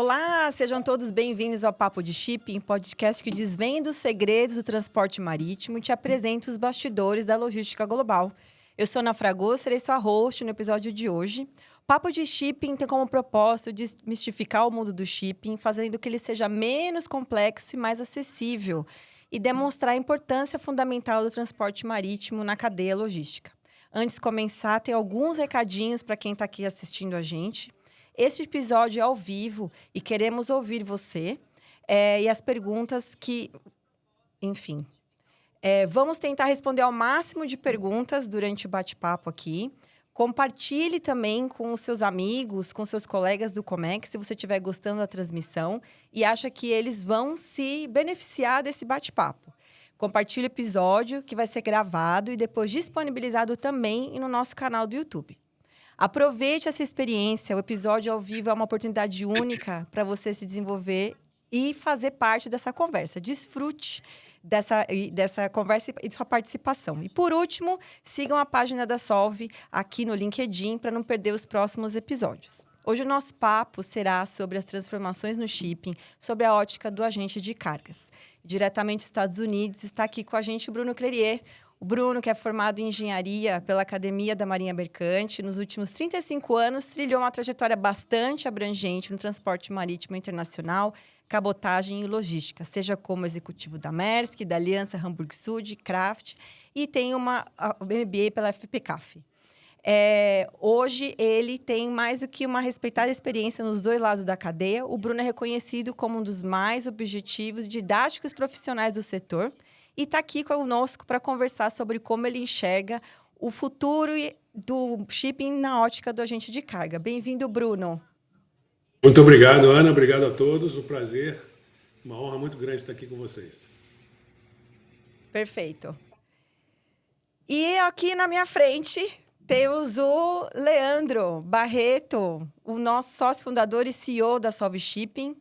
Olá, sejam todos bem-vindos ao Papo de Shipping, podcast que desvenda os segredos do transporte marítimo e te apresenta os bastidores da logística global. Eu sou Ana Fragoso, serei sua host no episódio de hoje. O Papo de Shipping tem como propósito desmistificar o mundo do shipping, fazendo que ele seja menos complexo e mais acessível, e demonstrar a importância fundamental do transporte marítimo na cadeia logística. Antes de começar, tem alguns recadinhos para quem está aqui assistindo a gente. Este episódio é ao vivo e queremos ouvir você e as perguntas que... Enfim, vamos tentar responder ao máximo de perguntas durante o bate-papo aqui. Compartilhe também com os seus amigos, com seus colegas do Comex, se você estiver gostando da transmissão e acha que eles vão se beneficiar desse bate-papo. Compartilhe o episódio, que vai ser gravado e depois disponibilizado também no nosso canal do YouTube. Aproveite essa experiência, o episódio ao vivo é uma oportunidade única para você se desenvolver e fazer parte dessa conversa. Desfrute dessa conversa e de sua participação. E, por último, sigam a página da Solve aqui no LinkedIn para não perder os próximos episódios. Hoje o nosso papo será sobre as transformações no shipping, sobre a ótica do agente de cargas. Diretamente dos Estados Unidos, está aqui com a gente o Bruno Clerier. O Bruno, que é formado em engenharia pela Academia da Marinha Mercante, nos últimos 35 anos, trilhou uma trajetória bastante abrangente no transporte marítimo internacional, cabotagem e logística, seja como executivo da Maersk, da Aliança Hamburg Süd, Kraft, e tem uma MBA pela FPCAF. Hoje, ele tem mais do que uma respeitada experiência nos dois lados da cadeia. O Bruno é reconhecido como um dos mais objetivos e didáticos profissionais do setor, e está aqui conosco para conversar sobre como ele enxerga o futuro do shipping na ótica do agente de carga. Bem-vindo, Bruno. Muito obrigado, Ana. Obrigado a todos. Um prazer, uma honra muito grande estar aqui com vocês. Perfeito. E aqui na minha frente temos o Leandro Barreto, o nosso sócio fundador e CEO da Solve Shipping.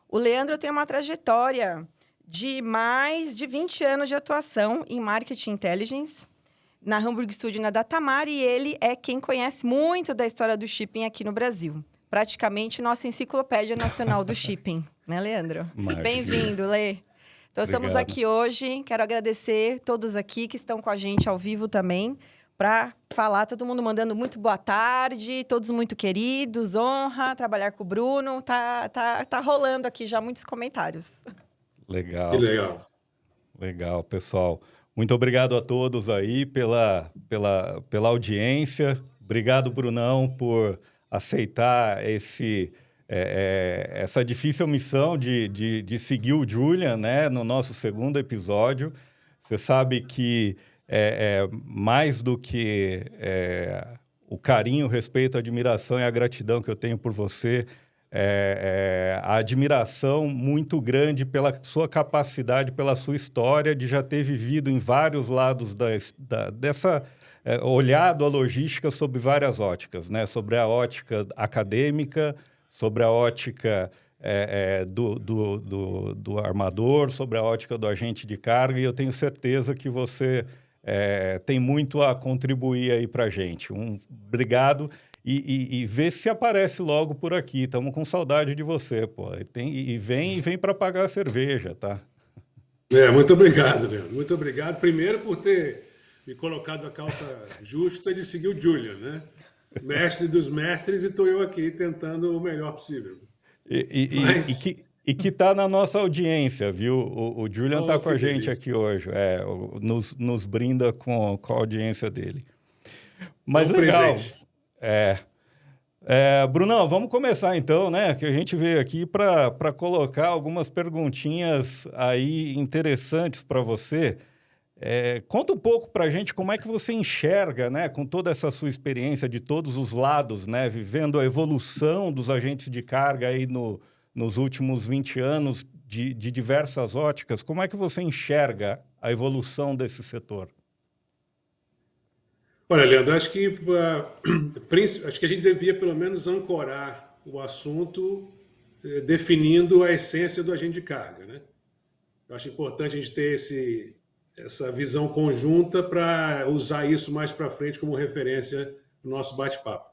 O Leandro tem uma trajetória de mais de 20 anos de atuação em Marketing Intelligence, na Hamburg Süd e na Datamar, e ele é quem conhece muito da história do shipping aqui no Brasil. Praticamente nossa enciclopédia nacional do shipping, né, Leandro? Bem-vindo, Lê. Então, estamos aqui hoje, quero agradecer todos aqui que estão com a gente ao vivo também, para falar, todo mundo mandando muito boa tarde, todos muito queridos, honra trabalhar com o Bruno, tá rolando aqui já muitos comentários. Legal. Que legal. Legal, pessoal. Muito obrigado a todos aí pela audiência. Obrigado, Brunão, por aceitar essa difícil missão de seguir o Julian, né, no nosso segundo episódio. Você sabe que mais do que o carinho, o respeito, a admiração e a gratidão que eu tenho por você, a admiração muito grande pela sua capacidade, pela sua história de já ter vivido em vários lados olhado a logística sob várias óticas, né? Sobre a ótica acadêmica, sobre a ótica do armador, sobre a ótica do agente de carga, e eu tenho certeza que você tem muito a contribuir aí para a gente. Obrigado. E vê se aparece logo por aqui. Estamos com saudade de você, pô. Vem para pagar a cerveja, tá? Muito obrigado, Leandro. Muito obrigado. Primeiro por ter me colocado a calça justa de seguir o Julian, né? Mestre dos mestres, e estou eu aqui tentando o melhor possível. E que está na nossa audiência, viu? O Julian está com a gente delícia. aqui hoje. Nos brinda com a audiência dele. Mas legal. Presente. Brunão, vamos começar então, né? Que a gente veio aqui para colocar algumas perguntinhas aí interessantes para você. Conta um pouco para a gente como é que você enxerga, né, com toda essa sua experiência de todos os lados, né, vivendo a evolução dos agentes de carga aí nos últimos 20 anos de diversas óticas. Como é que você enxerga a evolução desse setor? Olha, Leandro, acho que a gente devia pelo menos ancorar o assunto definindo a essência do agente de carga, né? Eu acho importante a gente ter essa visão conjunta para usar isso mais para frente como referência no nosso bate-papo.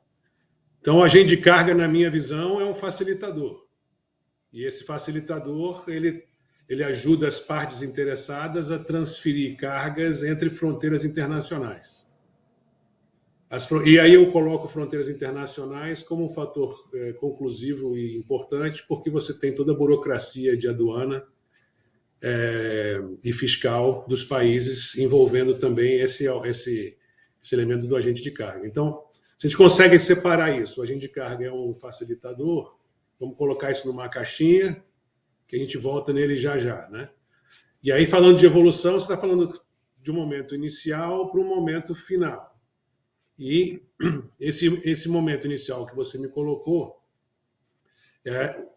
Então, o agente de carga, na minha visão, é um facilitador. E esse facilitador, ele ajuda as partes interessadas a transferir cargas entre fronteiras internacionais. E aí eu coloco fronteiras internacionais como um fator conclusivo e importante, porque você tem toda a burocracia de aduana e fiscal dos países envolvendo também esse elemento do agente de carga. Então, se a gente consegue separar isso, o agente de carga é um facilitador, vamos colocar isso numa caixinha, que a gente volta nele já já, né? E aí, falando de evolução, você está falando de um momento inicial para um momento final. E esse momento inicial que você me colocou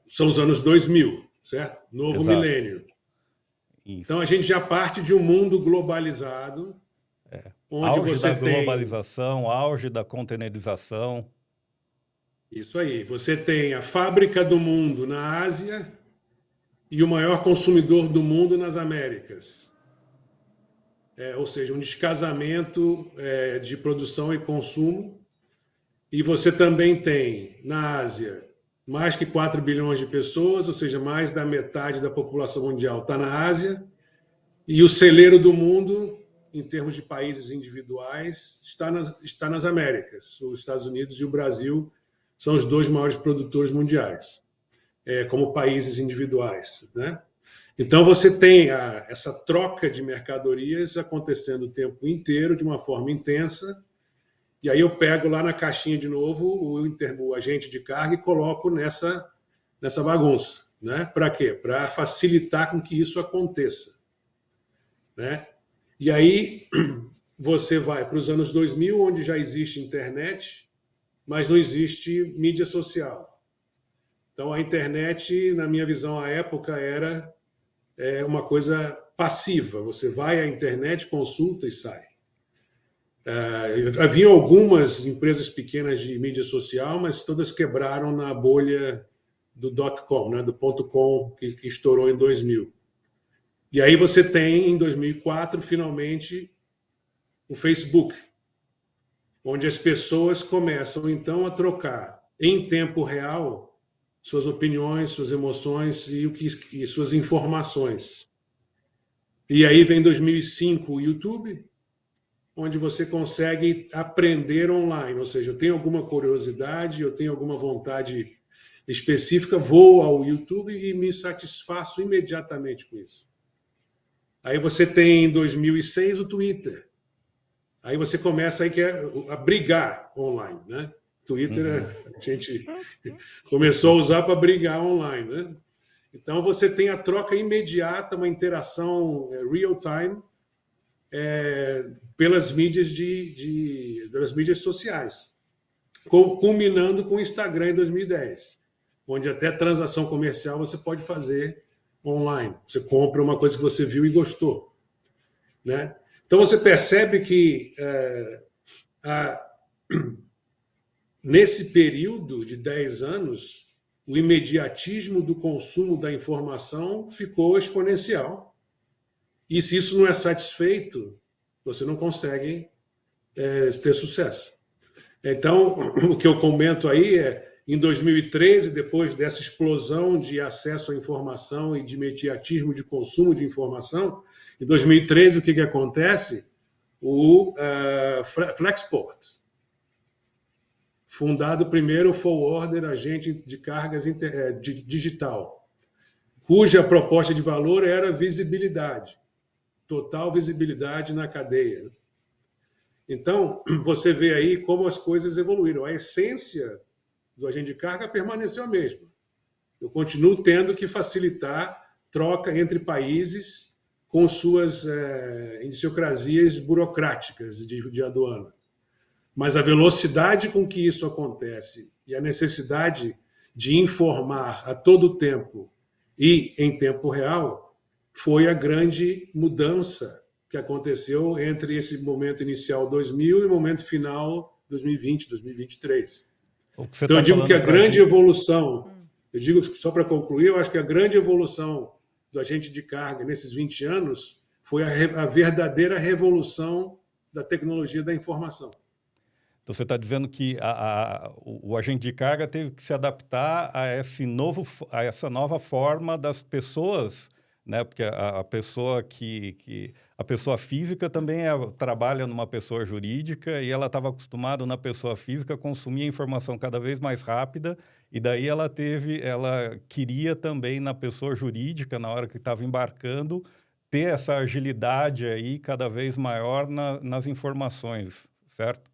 são os anos 2000, certo? Novo Exato. milênio. Isso. Então, a gente já parte de um mundo globalizado, onde auge você da globalização, auge da containerização. Isso aí. Você tem a fábrica do mundo na Ásia e o maior consumidor do mundo nas Américas. Ou seja, um descasamento de produção e consumo. E você também tem, na Ásia, mais que 4 bilhões de pessoas, ou seja, mais da metade da população mundial está na Ásia. E o celeiro do mundo, em termos de países individuais, está nas Américas. Os Estados Unidos e o Brasil são os 2 maiores produtores mundiais, como países individuais, né? Então, você tem essa troca de mercadorias acontecendo o tempo inteiro, de uma forma intensa, e aí eu pego lá na caixinha de novo o agente de carga e coloco nessa bagunça, né? Para quê? Para facilitar com que isso aconteça, né? E aí você vai para os anos 2000, onde já existe internet, mas não existe mídia social. Então, a internet, na minha visão, à época, era uma coisa passiva. Você vai à internet, consulta e sai. Havia algumas empresas pequenas de mídia social, mas todas quebraram na bolha do .com, né, do .com, que estourou em 2000. E aí você tem, em 2004, finalmente, o Facebook, onde as pessoas começam, então, a trocar em tempo real suas opiniões, suas emoções e suas informações. E aí vem 2005 o YouTube, onde você consegue aprender online, ou seja, eu tenho alguma curiosidade, eu tenho alguma vontade específica, vou ao YouTube e me satisfaço imediatamente com isso. Aí você tem em 2006 o Twitter. Aí você começa aí a brigar online, né? Twitter a gente começou a usar para brigar online, né? Então você tem a troca imediata, uma interação real time pelas mídias pelas mídias sociais, culminando com o Instagram em 2010, onde até transação comercial você pode fazer online. Você compra uma coisa que você viu e gostou, né? Então você percebe que nesse período de 10 anos, o imediatismo do consumo da informação ficou exponencial. E se isso não é satisfeito, você não consegue ter sucesso. Então, o que eu comento aí em 2013, depois dessa explosão de acesso à informação e de imediatismo de consumo de informação, em 2013, o que acontece? O Flexport, fundado primeiro o Forwarder, agente de cargas digital, cuja proposta de valor era visibilidade, total visibilidade na cadeia. Então, você vê aí como as coisas evoluíram. A essência do agente de carga permaneceu a mesma. Eu continuo tendo que facilitar troca entre países com suas idiosincrasias burocráticas de aduana. Mas a velocidade com que isso acontece e a necessidade de informar a todo tempo e em tempo real foi a grande mudança que aconteceu entre esse momento inicial 2000 e o momento final 2020, 2023. Então eu digo que a grande evolução, eu digo só para concluir, eu acho que a grande evolução do agente de carga nesses 20 anos foi a verdadeira revolução da tecnologia da informação. Então, você está dizendo que o agente de carga teve que se adaptar a essa nova forma das pessoas, né? Porque a pessoa a pessoa física também trabalha numa pessoa jurídica e ela estava acostumada na pessoa física a consumir a informação cada vez mais rápida e daí ela queria também na pessoa jurídica, na hora que estava embarcando, ter essa agilidade aí cada vez maior nas informações, certo?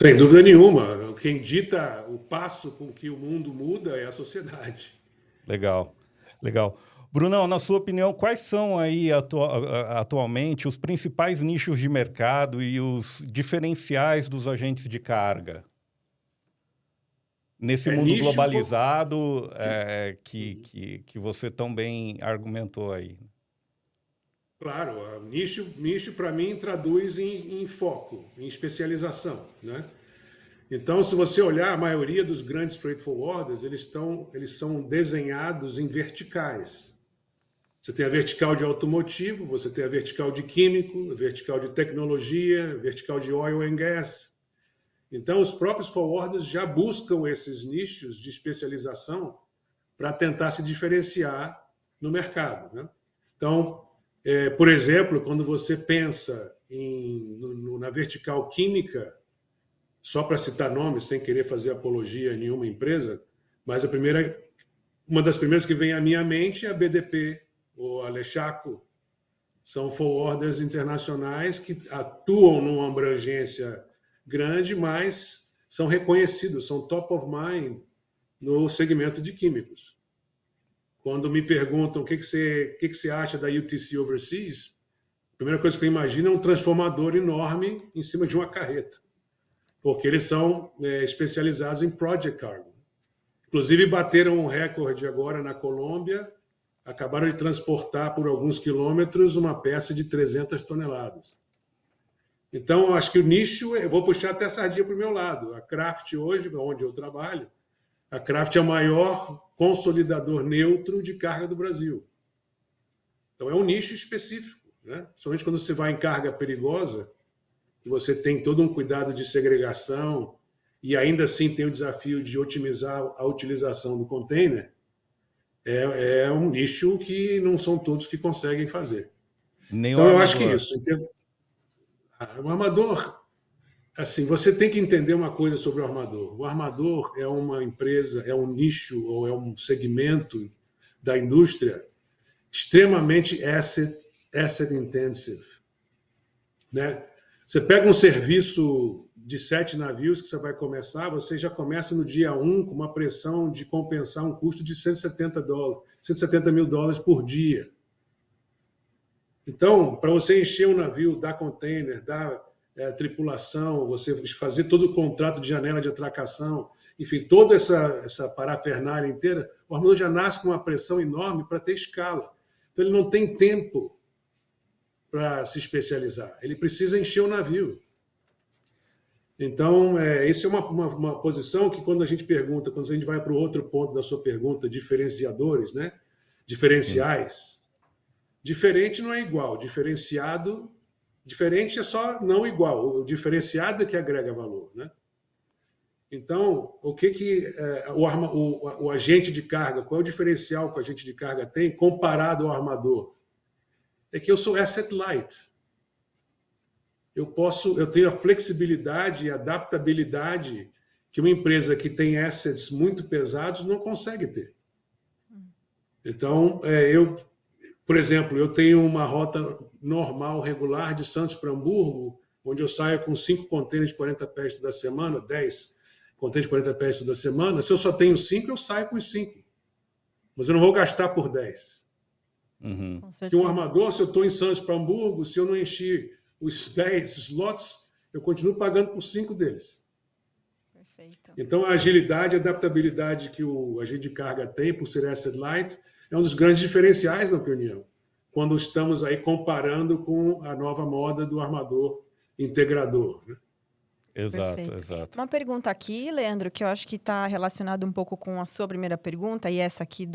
Sem dúvida nenhuma. Quem dita o passo com que o mundo muda é a sociedade. Legal, legal. Brunão, na sua opinião, quais são aí atualmente os principais nichos de mercado e os diferenciais dos agentes de carga? Nesse mundo Nicho, globalizado que você tão bem argumentou aí. claro, nicho para mim traduz em foco, em especialização, né? Então, se você olhar, a maioria dos grandes freight forwarders, eles são desenhados em verticais. Você tem a vertical de automotivo, você tem a vertical de químico, a vertical de tecnologia, a vertical de oil and gas. Então, os próprios forwarders já buscam esses nichos de especialização para tentar se diferenciar no mercado, né? Então, por exemplo, quando você pensa na vertical química, só para citar nomes, sem querer fazer apologia a nenhuma empresa, mas uma das primeiras que vem à minha mente é a BDP ou a Lechaco. São forwarders internacionais que atuam numa abrangência grande, mas são reconhecidos, são top of mind no segmento de químicos. Quando me perguntam o que você acha da UTC Overseas, a primeira coisa que eu imagino é um transformador enorme em cima de uma carreta, porque eles são especializados em project cargo. Inclusive, bateram um recorde agora na Colômbia, acabaram de transportar por alguns quilômetros uma peça de 300 toneladas. Então, eu acho que o nicho, eu vou puxar até a sardinha para o meu lado. A Craft hoje, onde eu trabalho, a Craft é o maior consolidador neutro de carga do Brasil. Então, é um nicho específico, né? Principalmente quando você vai em carga perigosa, que você tem todo um cuidado de segregação e ainda assim tem o desafio de otimizar a utilização do container, é um nicho que não são todos que conseguem fazer. Nem o Então, eu acho que armador. isso. O armador, assim, você tem que entender uma coisa sobre o armador. O armador é uma empresa, é um nicho ou é um segmento da indústria extremamente asset intensive, né? Você pega um serviço de 7 navios que você vai começar, você já começa no dia 1 com uma pressão de compensar um custo de $170 mil por dia. Então, para você encher um navio, dar container, dar tripulação, você fazer todo o contrato de janela de atracação, enfim, toda essa parafernália inteira, o armador já nasce com uma pressão enorme para ter escala. Então, ele não tem tempo para se especializar. Ele precisa encher o navio. Então, isso é uma posição que quando a gente pergunta, quando a gente vai para o outro ponto da sua pergunta, diferenciadores, né? Diferenciais. Diferente não é igual, diferente é só não igual. O diferenciado é que agrega valor, né? Então, o agente de carga, qual é o diferencial que o agente de carga tem comparado ao armador? É que eu sou asset light. Eu tenho a flexibilidade e adaptabilidade que uma empresa que tem assets muito pesados não consegue ter. Então, por exemplo, eu tenho uma rota normal, regular, de Santos para Hamburgo, onde eu saio com 5 contêineres de 40 pés toda semana, 10 contêineres de 40 pés toda semana. Se eu só tenho 5, eu saio com os 5. Mas eu não vou gastar por 10. Uhum. Que um armador, se eu estou em Santos para Hamburgo, se eu não encher os 10 slots, eu continuo pagando por 5 deles. Perfeito. Então, a agilidade e adaptabilidade que o agente de carga tem, por ser asset light, é um dos grandes diferenciais, na minha opinião, quando estamos aí comparando com a nova moda do armador integrador, né? Exato, Perfeito. exato. Uma pergunta aqui, Leandro, que eu acho que está relacionado um pouco com a sua primeira pergunta, e essa aqui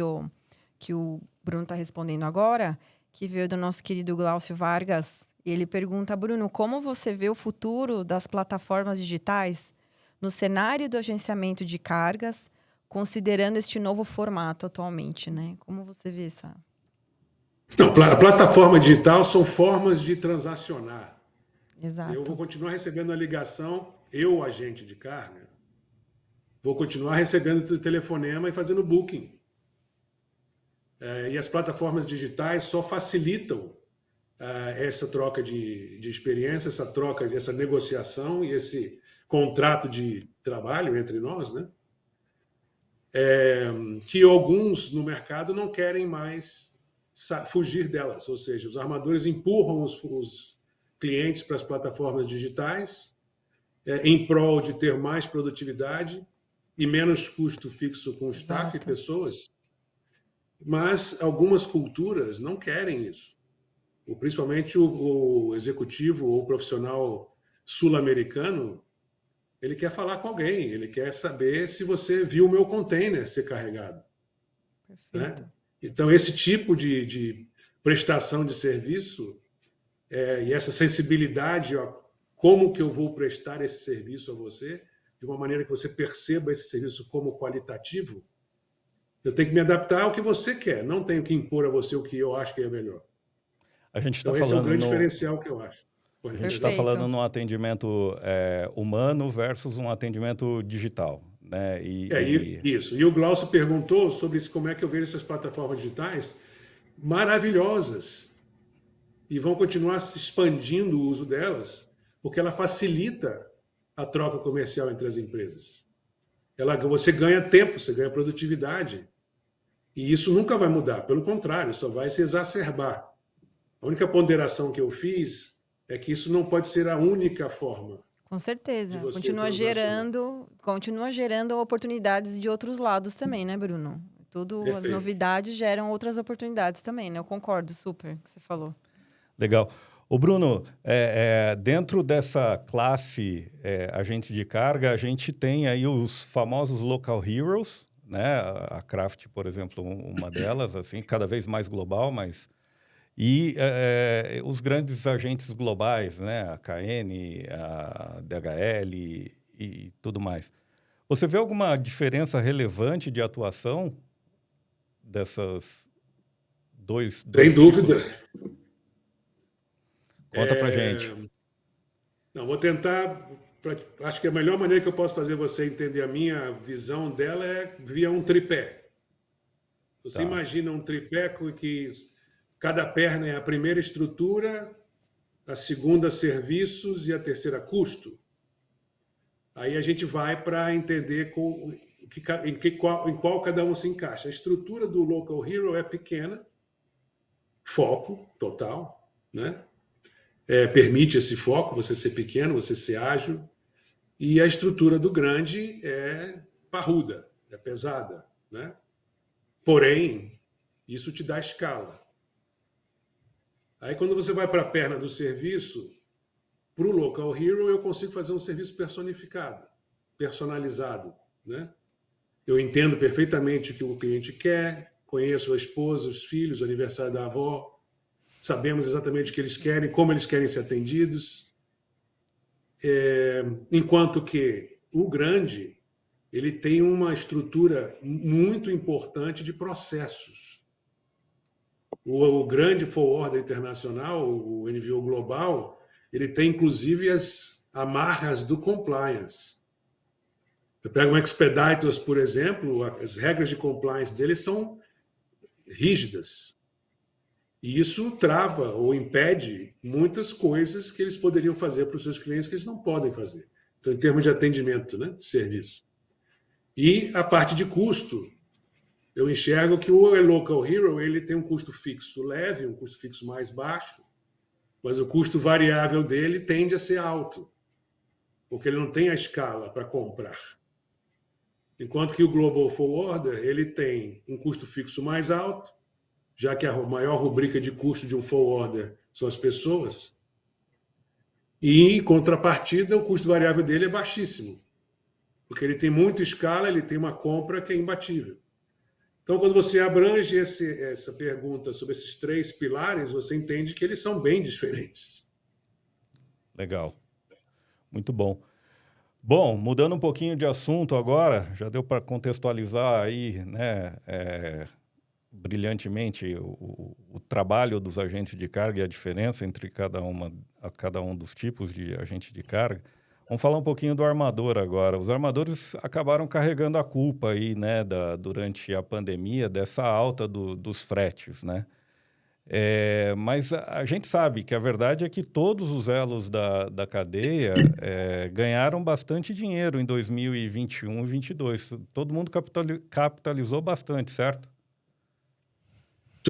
que o Bruno está respondendo agora, que veio do nosso querido Glaucio Vargas, E ele pergunta, Bruno, como você vê o futuro das plataformas digitais no cenário do agenciamento de cargas, considerando este novo formato atualmente, né? Como você vê essa... Não, a plataforma digital são formas de transacionar. Eu vou Exato. continuar recebendo a ligação, eu, agente de carga, vou continuar recebendo telefonema e fazendo booking. E as plataformas digitais só facilitam essa troca de experiência, essa troca, essa negociação e esse contrato de trabalho entre nós, né? Que alguns no mercado não querem mais fugir delas, ou seja, os armadores empurram os clientes para as plataformas digitais em prol de ter mais produtividade e menos custo fixo com staff e Exato. pessoas, mas algumas culturas não querem isso. Principalmente o executivo ou o profissional sul-americano, ele quer falar com alguém, ele quer saber se você viu o meu container ser carregado. Perfeito. Né? Então, esse tipo de prestação de serviço e essa sensibilidade a como que eu vou prestar esse serviço a você, de uma maneira que você perceba esse serviço como qualitativo, eu tenho que me adaptar ao que você quer, não tenho que impor a você o que eu acho que é melhor. A gente está Então, esse é o falando grande diferencial que eu acho. A gente está Perfeito. falando num atendimento humano versus um atendimento digital, né? Isso. E o Glaucio perguntou sobre isso, como é que eu vejo essas plataformas digitais maravilhosas e vão continuar se expandindo o uso delas, porque ela facilita a troca comercial entre as empresas. Você ganha tempo, você ganha produtividade. E isso nunca vai mudar, pelo contrário, só vai se exacerbar. A única ponderação que eu fiz é que isso não pode ser a única forma Com de certeza. você transacionar. Continua gerando oportunidades de outros lados também, né, Bruno? As Perfeito. novidades geram outras oportunidades também, né? Eu concordo super com o que você falou. Legal. Ô Bruno, dentro dessa classe agente de carga, a gente tem aí os famosos local heroes, né? A Craft, por exemplo, uma delas, assim, cada vez mais global, mas... E os grandes agentes globais, né? A KN, a DHL e tudo mais. Você vê alguma diferença relevante de atuação dessas dois Sem tipos? dúvida. Conta pra gente. Não, vou tentar. Acho que a melhor maneira que eu posso fazer você entender a minha visão dela é via um tripé. Você Tá. imagina um tripé que cada perna é a primeira estrutura, a segunda serviços e a terceira custo. Aí a gente vai para entender em qual cada um se encaixa. A estrutura do Local Hero é pequena, foco total, né? Permite esse foco, você ser pequeno, você ser ágil. E a estrutura do grande é parruda, é pesada, né? Porém, isso te dá escala. Aí quando você vai para a perna do serviço, para o Local Hero eu consigo fazer um serviço personificado, personalizado, né? Eu entendo perfeitamente o que o cliente quer, conheço a esposa, os filhos, o aniversário da avó, sabemos exatamente o que eles querem, como eles querem ser atendidos. Enquanto que o grande, ele tem uma estrutura muito importante de processos. O grande forwarder internacional, o NVO global, ele tem inclusive as amarras do compliance. Você pega um Expeditors, por exemplo, as regras de compliance deles são rígidas. E isso trava ou impede muitas coisas que eles poderiam fazer para os seus clientes que eles não podem fazer. Então, em termos de atendimento, né, de serviço. E a parte de custo, eu enxergo que o Local Hero ele tem um custo fixo leve, um custo fixo mais baixo, mas o custo variável dele tende a ser alto, porque ele não tem a escala para comprar. Enquanto que o Global Forwarder ele tem um custo fixo mais alto, já que a maior rubrica de custo de um forwarder são as pessoas, e em contrapartida o custo variável dele é baixíssimo, porque ele tem muita escala, ele tem uma compra que é imbatível. Então, quando você abrange essa pergunta sobre esses três pilares, você entende que eles são bem diferentes. Legal. Muito bom. Bom, mudando um pouquinho de assunto agora, já deu para contextualizar aí, né, brilhantemente o trabalho dos agentes de carga e a diferença entre cada um dos tipos de agente de carga. Vamos falar um pouquinho do armador agora. Os armadores acabaram carregando a culpa aí, né, durante a pandemia dessa alta dos fretes, né? Mas a gente sabe que a verdade é que todos os elos da cadeia ganharam bastante dinheiro em 2021 e 2022. Todo mundo capitalizou bastante, certo?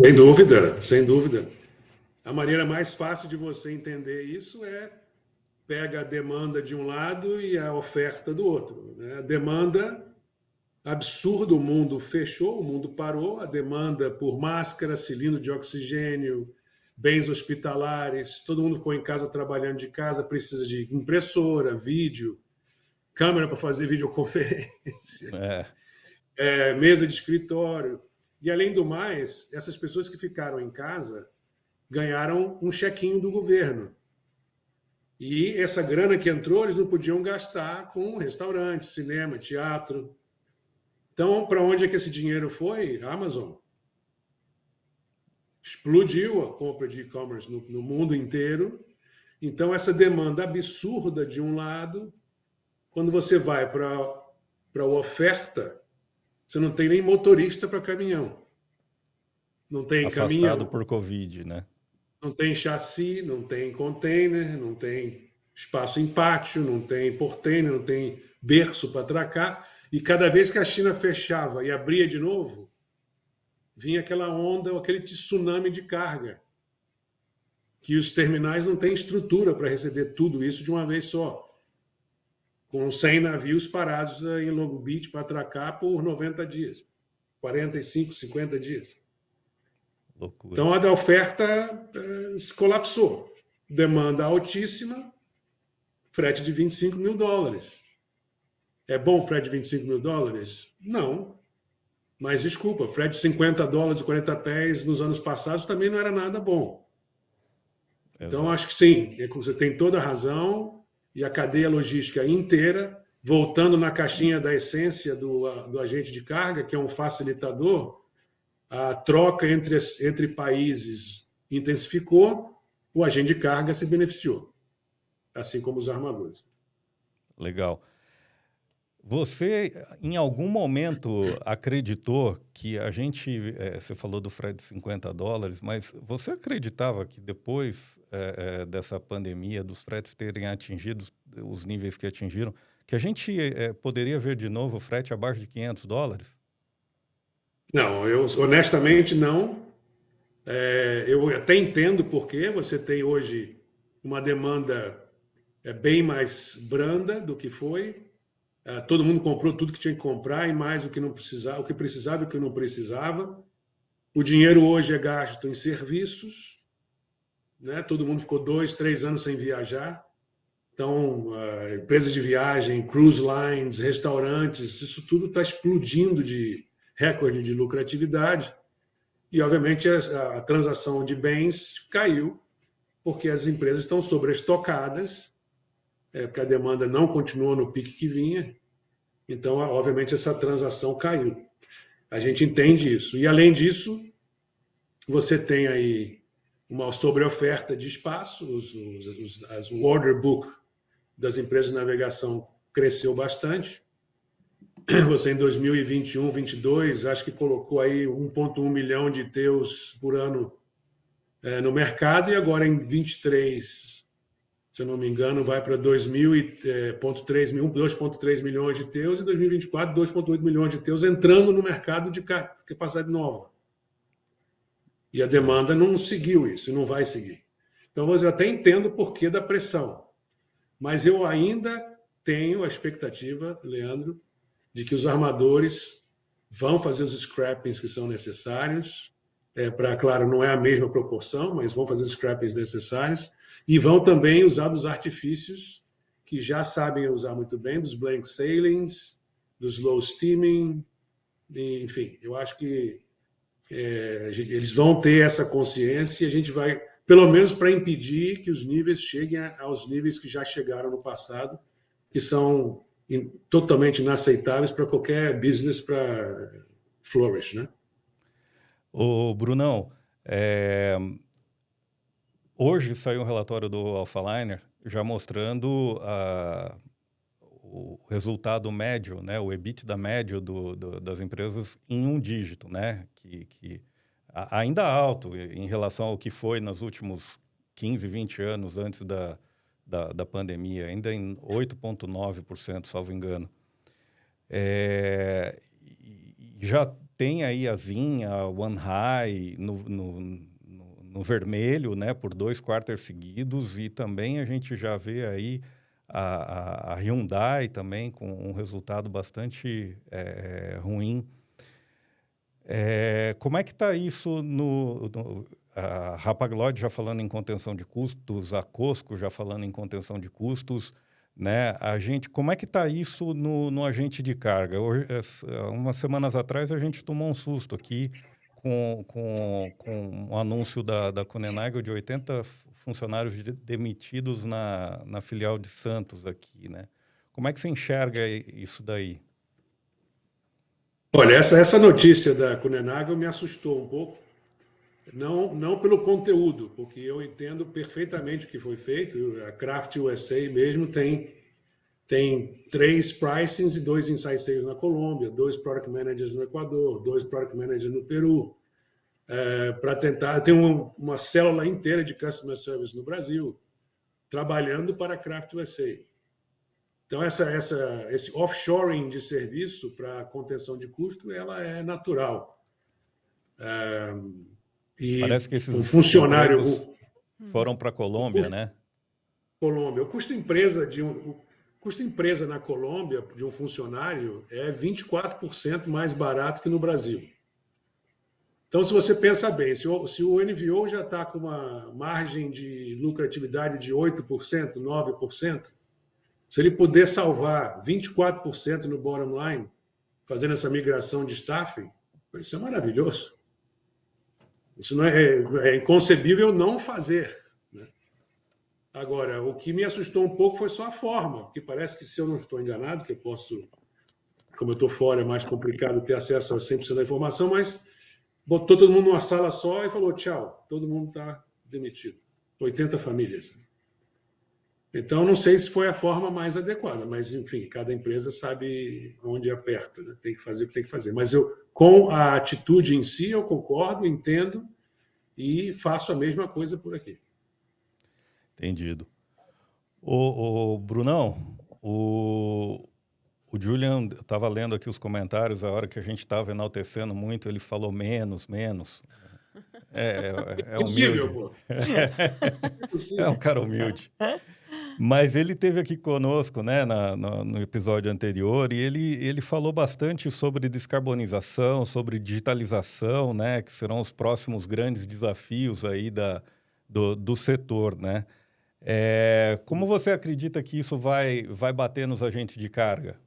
Sem dúvida, sem dúvida. A maneira mais fácil de você entender isso é pega a demanda de um lado e a oferta do outro, né? A demanda absurda, o mundo fechou, o mundo parou, a demanda por máscara, cilindro de oxigênio, bens hospitalares, todo mundo ficou em casa trabalhando de casa, precisa de impressora, vídeo, câmera para fazer videoconferência, É, mesa de escritório. E, além do mais, essas pessoas que ficaram em casa ganharam um chequinho do governo. E essa grana que entrou, eles não podiam gastar com restaurante, cinema, teatro. Então, para onde é que esse dinheiro foi? A Amazon. Explodiu a compra de e-commerce no mundo inteiro. Então, essa demanda absurda de um lado, quando você vai para a oferta, você não tem nem motorista para caminhão. Não tem afastado caminhão, por Covid, né? não tem chassi, não tem container, não tem espaço em pátio, não tem portainer, não tem berço para atracar. E cada vez que a China fechava e abria de novo, vinha aquela onda, aquele tsunami de carga, que os terminais não têm estrutura para receber tudo isso de uma vez só, com 100 navios parados em Long Beach para atracar por 90 dias, 45, 50 dias. Loucura. Então a da oferta se colapsou. Demanda altíssima, frete de US$ 25.000. É bom frete de US$ 25.000? Não. Mas desculpa, frete de US$ 50 e 40 pés nos anos passados também não era nada bom. Então, Exato. acho que sim, você tem toda a razão, e a cadeia logística inteira, voltando na caixinha da essência do agente de carga, que é um facilitador, a troca entre países intensificou, o agente de carga se beneficiou, assim como os armadores. Legal. Você, em algum momento, acreditou que a gente... você falou do frete de US$ 50, mas você acreditava que depois dessa pandemia, dos fretes terem atingido os níveis que atingiram, que a gente poderia ver de novo o frete abaixo de US$ 500? Não, eu honestamente não. Eu até entendo porque você tem hoje uma demanda bem mais branda do que foi. Todo mundo comprou tudo que tinha que comprar e mais o que não precisava, o que precisava e o que não precisava. O dinheiro hoje é gasto em serviços, né? Todo mundo ficou 2, 3 anos sem viajar. Então, empresas de viagem, cruise lines, restaurantes, isso tudo está explodindo de recorde de lucratividade. E, obviamente, a transação de bens caiu, porque as empresas estão sobreestocadas, porque a demanda não continuou no pique que vinha. Então, obviamente, essa transação caiu. A gente entende isso. E, além disso, você tem aí uma sobreoferta de espaço, o order book das empresas de navegação cresceu bastante. Você em 2021, 2022, acho que colocou aí 1,1 milhão de TEUs por ano no mercado, e agora em 23, se eu não me engano, vai para 2,3 milhões de TEUs, e 2024, 2,8 milhões de TEUs entrando no mercado de capacidade nova. E a demanda não seguiu isso, e não vai seguir. Então, eu até entendo o porquê da pressão, mas eu ainda tenho a expectativa, Leandro, de que os armadores vão fazer os scrappings que são necessários, claro, não é a mesma proporção, mas vão fazer os scrappings necessários, e vão também usar dos artifícios que já sabem usar muito bem, dos blank sailings, dos low steaming, enfim, eu acho que eles vão ter essa consciência, e a gente vai pelo menos para impedir que os níveis cheguem aos níveis que já chegaram no passado, que são totalmente inaceitáveis para qualquer business para flourish, né? Ô, Brunão, hoje saiu um relatório do Alphaliner já mostrando o resultado médio, né, o EBITDA médio das empresas em um dígito, né, que ainda alto em relação ao que foi nos últimos 15, 20 anos antes da pandemia, ainda em 8,9%, salvo engano. Já tem aí a ZIN, a One High no vermelho, né, por 2 quartos seguidos, e também a gente já vê aí a Hyundai também com um resultado bastante ruim. Como é que está isso a Hapag-Lloyd já falando em contenção de custos, a COSCO já falando em contenção de custos, né? Como é que está isso no agente de carga? Hoje, umas semanas atrás a gente tomou um susto aqui com um anúncio da Kuehne+Nagel de 80 funcionários demitidos na filial de Santos aqui, né? Como é que você enxerga isso daí? Olha, essa notícia da Kuehne+Nagel me assustou um pouco, não pelo conteúdo, porque eu entendo perfeitamente o que foi feito. A Craft USA mesmo tem 3 pricings e 2 inside sales na Colômbia, 2 product managers no Equador, 2 product managers no Peru, para tentar. Tem uma célula inteira de customer service no Brasil, trabalhando para a Craft USA. Então, esse offshoring de serviço para contenção de custo, ela é natural. Parece que E um esses funcionário... empregos foram para a Colômbia, né? Colômbia. O custo empresa na Colômbia de um funcionário é 24% mais barato que no Brasil. Então, se você pensa bem, se o NVO já está com uma margem de lucratividade de 8%, 9%, se ele puder salvar 24% no bottom line, fazendo essa migração de staffing, isso é maravilhoso. Isso não é inconcebível não fazer. Agora, o que me assustou um pouco foi só a forma, porque parece que, se eu não estou enganado, que eu posso, como eu estou fora, é mais complicado ter acesso a 100% da informação, mas botou todo mundo numa sala só e falou tchau, todo mundo está demitido. 80 famílias. Então, não sei se foi a forma mais adequada, mas, enfim, cada empresa sabe onde aperta, né? Tem que fazer o que tem que fazer. Mas com a atitude em si, eu concordo, entendo e faço a mesma coisa por aqui. Entendido. O Brunão, o Julian, eu estava lendo aqui os comentários, a hora que a gente estava enaltecendo muito, ele falou menos. É Possível, humilde. pô. É um cara humilde. Mas ele esteve aqui conosco, né, no episódio anterior, e ele falou bastante sobre descarbonização, sobre digitalização, né, que serão os próximos grandes desafios aí do setor, né? Como você acredita que isso vai bater nos agentes de carga?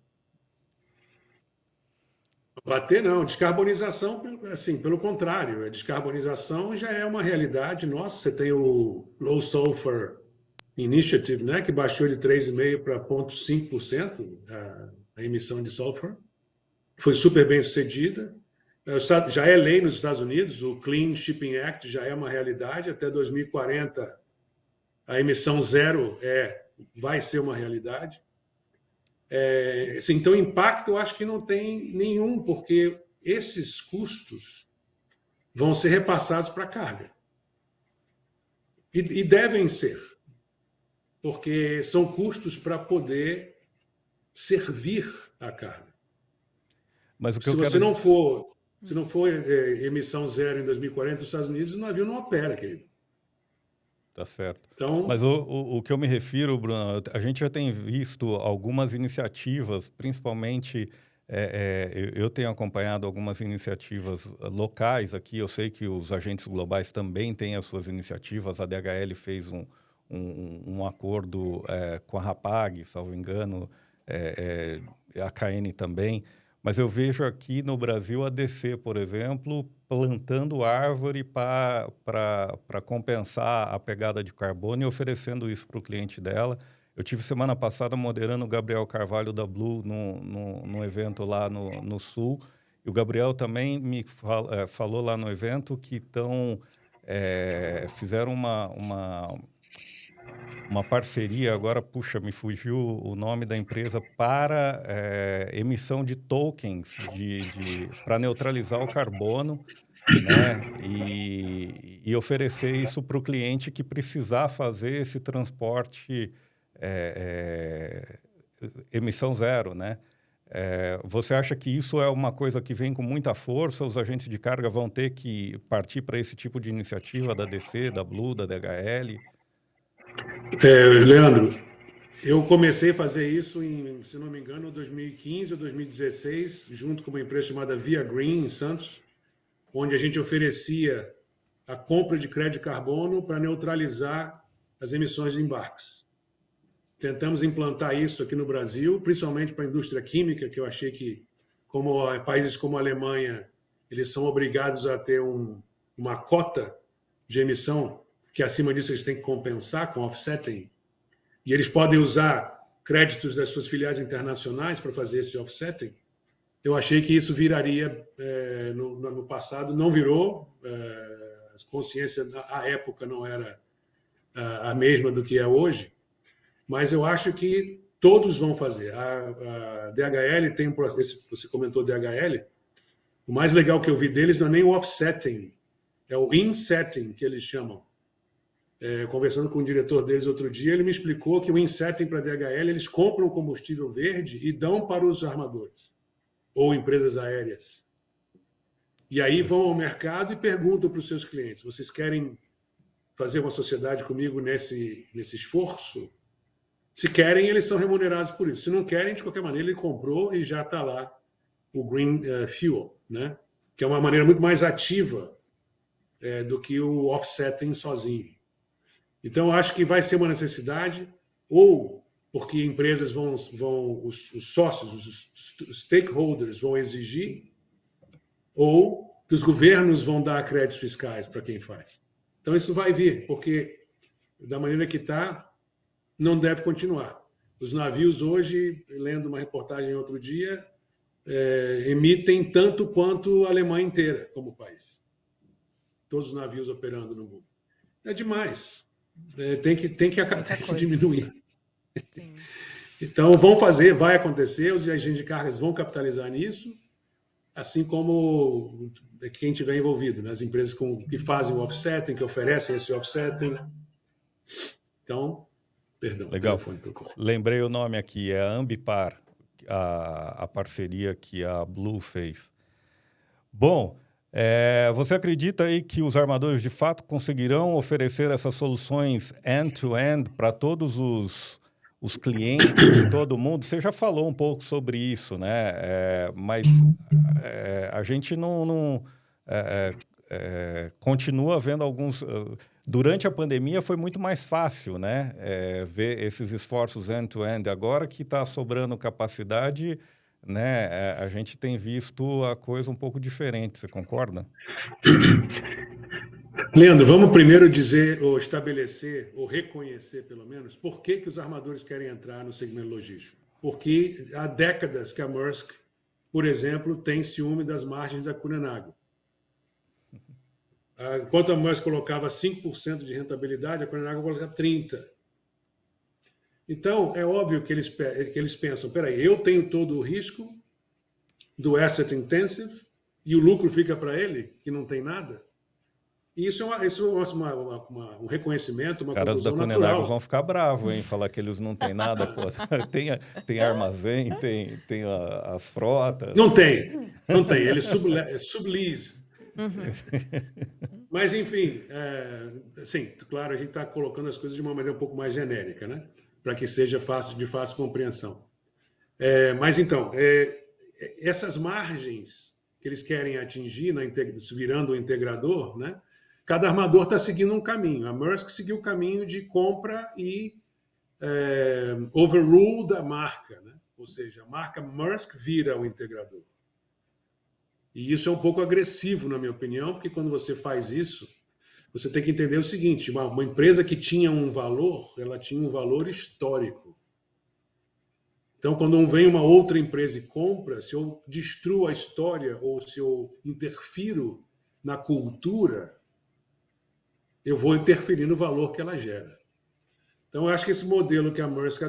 Bater não, descarbonização, assim, pelo contrário, a descarbonização já é uma realidade nossa. Você tem o Low Sulfur Initiative, né, que baixou de 3,5% para 0,5% a emissão de sulfur. Foi super bem sucedida. Já é lei nos Estados Unidos, o Clean Shipping Act já é uma realidade. Até 2040, a emissão zero vai ser uma realidade. Assim, então, impacto eu acho que não tem nenhum, porque esses custos vão ser repassados para a carga. E devem ser, porque são custos para poder servir a carga. Mas o que Se eu você quero... não for emissão zero em 2040 nos Estados Unidos, o navio não opera, querido. Tá certo. Então, Mas o que eu me refiro, Bruno, a gente já tem visto algumas iniciativas, principalmente eu tenho acompanhado algumas iniciativas locais aqui. Eu sei que os agentes globais também têm as suas iniciativas. A DHL fez um acordo com a Hapag, salvo engano, a KN também. Mas eu vejo aqui no Brasil a DC, por exemplo, plantando árvore para compensar a pegada de carbono e oferecendo isso para o cliente dela. Eu tive semana passada moderando o Gabriel Carvalho da Blue num evento lá no Sul. E o Gabriel também me falou lá no evento que fizeram uma parceria, agora, puxa, me fugiu o nome da empresa, para emissão de tokens para neutralizar o carbono, né? E oferecer isso para o cliente que precisar fazer esse transporte emissão zero, né? Você acha que isso é uma coisa que vem com muita força? Os agentes de carga vão ter que partir para esse tipo de iniciativa da DC, da Blue, da DHL? Leandro, eu comecei a fazer isso em, se não me engano, 2015 ou 2016, junto com uma empresa chamada Via Green, em Santos, onde a gente oferecia a compra de crédito de carbono para neutralizar as emissões de embarques. Tentamos implantar isso aqui no Brasil, principalmente para a indústria química, que eu achei que, como países como a Alemanha, eles são obrigados a ter uma cota de emissão, que acima disso eles têm que compensar com offsetting, e eles podem usar créditos das suas filiais internacionais para fazer esse offsetting. Eu achei que isso viraria no passado, não virou, a consciência à época não era a mesma do que é hoje, mas eu acho que todos vão fazer. A DHL tem um processo, você comentou DHL, o mais legal que eu vi deles não é nem o offsetting, é o insetting que eles chamam. Conversando com o diretor deles outro dia, ele me explicou que o insetting para a DHL, eles compram combustível verde e dão para os armadores ou empresas aéreas. E aí vão ao mercado e perguntam para os seus clientes, vocês querem fazer uma sociedade comigo nesse esforço? Se querem, eles são remunerados por isso. Se não querem, de qualquer maneira, ele comprou e já está lá o Green Fuel, né? Que é uma maneira muito mais ativa do que o offsetting sozinho. Então, eu acho que vai ser uma necessidade, ou porque empresas os sócios, os stakeholders vão exigir, ou que os governos vão dar créditos fiscais para quem faz. Então, isso vai vir, porque da maneira que está, não deve continuar. Os navios hoje, lendo uma reportagem outro dia, emitem tanto quanto a Alemanha inteira como país. Todos os navios operando no mundo. É demais. Tem que diminuir. Sim. Então, vão fazer, vai acontecer, os agentes de cargas vão capitalizar nisso, assim como quem estiver envolvido, né? As empresas que fazem o offsetting, que oferecem esse offsetting. Então, perdão, Legal. o telefone tocou. Lembrei o nome aqui, é a Ambipar, a parceria que a Blue fez. Bom, você acredita aí que os armadores de fato conseguirão oferecer essas soluções end-to-end para todos os clientes de todo mundo? Você já falou um pouco sobre isso, né? Mas a gente não continua vendo alguns... Durante a pandemia foi muito mais fácil, né? Ver esses esforços end-to-end. Agora que está sobrando capacidade, né? A gente tem visto a coisa um pouco diferente. Você concorda? Leandro, vamos primeiro dizer, ou estabelecer, ou reconhecer, pelo menos, por que os armadores querem entrar no segmento logístico. Porque há décadas que a Maersk, por exemplo, tem ciúme das margens da Kuehne+Nagel. Enquanto a Maersk colocava 5% de rentabilidade, a Kuehne+Nagel colocava 30%. Então, é óbvio que eles pensam, peraí, eu tenho todo o risco do asset intensive e o lucro fica para ele, que não tem nada. E isso é um reconhecimento, uma Caras da conclusão Kuehne+Nagel natural. vão ficar bravos, hein? Falar que eles não têm nada. Pô. Tem armazém, tem as frotas. Não tem. Ele sublease. Mas, enfim, sim, claro, a gente está colocando as coisas de uma maneira um pouco mais genérica, né? Para que seja de fácil compreensão. Mas, então, essas margens que eles querem atingir, virando o integrador, né? Cada armador está seguindo um caminho. A Maersk seguiu o caminho de compra e overrule da marca, né? Ou seja, a marca Maersk vira o integrador. E isso é um pouco agressivo, na minha opinião, porque quando você faz isso, você tem que entender o seguinte: uma empresa que tinha um valor, ela tinha um valor histórico. Então, quando vem uma outra empresa e compra, se eu destruo a história ou se eu interfiro na cultura, eu vou interferir no valor que ela gera. Então, eu acho que esse modelo que a Maersk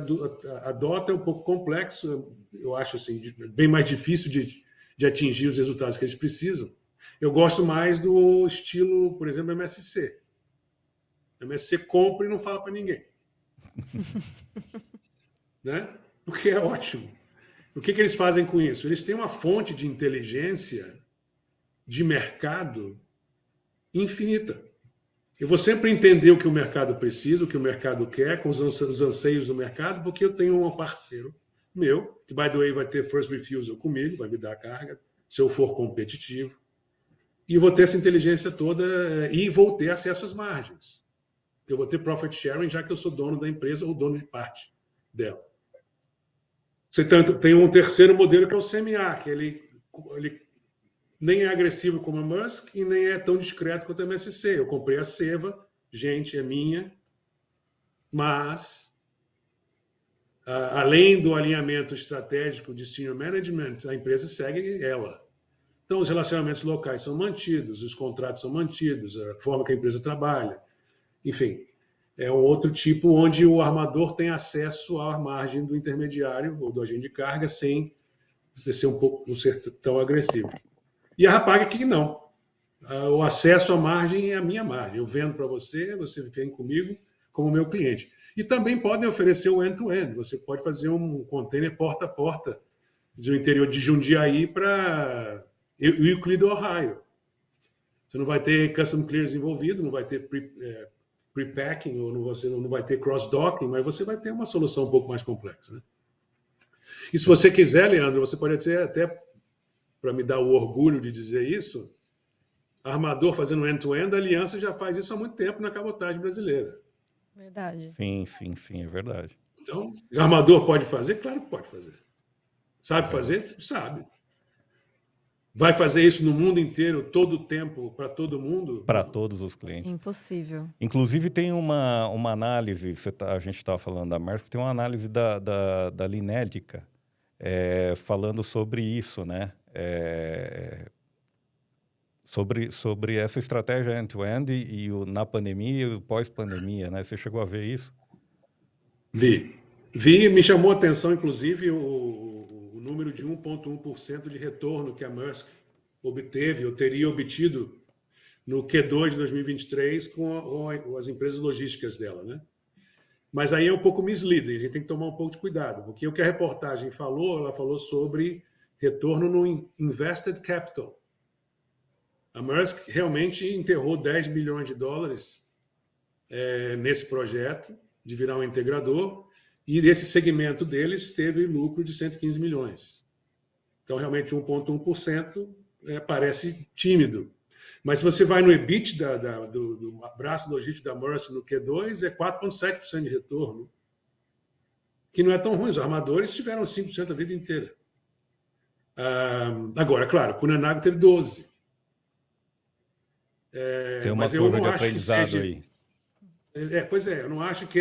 adota é um pouco complexo, eu acho assim, bem mais difícil de atingir os resultados que eles precisam. Eu gosto mais do estilo, por exemplo, MSC. MSC compra e não fala para ninguém. Né? O que é ótimo. O que eles fazem com isso? Eles têm uma fonte de inteligência de mercado infinita. Eu vou sempre entender o que o mercado precisa, o que o mercado quer, com os anseios do mercado, porque eu tenho um parceiro meu, que, by the way, vai ter first refusal comigo, vai me dar a carga, se eu for competitivo. E vou ter essa inteligência toda e vou ter acesso às margens. Eu vou ter profit sharing, já que eu sou dono da empresa ou dono de parte dela. Você tem um terceiro modelo, que é o CMA, que ele nem é agressivo como a Maersk e nem é tão discreto quanto a MSC. Eu comprei a Seva, gente, é minha, mas além do alinhamento estratégico de senior management, a empresa segue ela. Então, os relacionamentos locais são mantidos, os contratos são mantidos, a forma que a empresa trabalha. Enfim, é um outro tipo onde o armador tem acesso à margem do intermediário ou do agente de carga sem ser não ser tão agressivo. E a Rapag aqui não. O acesso à margem é a minha margem. Eu vendo para você, você vem comigo como meu cliente. E também podem oferecer o end-to-end. Você pode fazer um container porta a porta do interior de Jundiaí para Euclid, Ohio. Você não vai ter custom clearance envolvido, não vai ter pre-packing, ou você não vai ter cross-docking, mas você vai ter uma solução um pouco mais complexa. Né? E se você quiser, Leandro, você pode até, para me dar o orgulho de dizer isso, armador fazendo end-to-end, a Aliança já faz isso há muito tempo na cabotagem brasileira. Verdade. Sim, sim, sim, é verdade. Então, o armador pode fazer? Claro que pode fazer. Sabe fazer? Sabe. Vai fazer isso no mundo inteiro, todo o tempo, para todo mundo? Para Não. todos os clientes. Impossível. Inclusive, tem uma análise, a gente estava falando da Maersk, tem uma análise da Linédica falando sobre isso, né? Sobre essa estratégia end-to-end na pandemia e pós-pandemia, né? Você chegou a ver isso? Vi, me chamou a atenção, inclusive, o número de 1,1% de retorno que a Maersk obteve, ou teria obtido, no Q2 de 2023 com as empresas logísticas dela, né? Mas aí é um pouco misleading, a gente tem que tomar um pouco de cuidado, porque o que a reportagem falou, ela falou sobre retorno no invested capital. A Maersk realmente enterrou 10 bilhões de dólares nesse projeto de virar um integrador, e desse segmento deles teve lucro de 115 milhões. Então, realmente, 1,1% parece tímido. Mas se você vai no EBIT do braço logístico da Maersk no Q2, é 4,7% de retorno, que não é tão ruim. Os armadores tiveram 5% a vida inteira. Agora, claro, Kuehne+Nagel teve 12%. Tem uma Mas eu curva não de acho que aprendizado seja... aí. Pois é, eu não acho que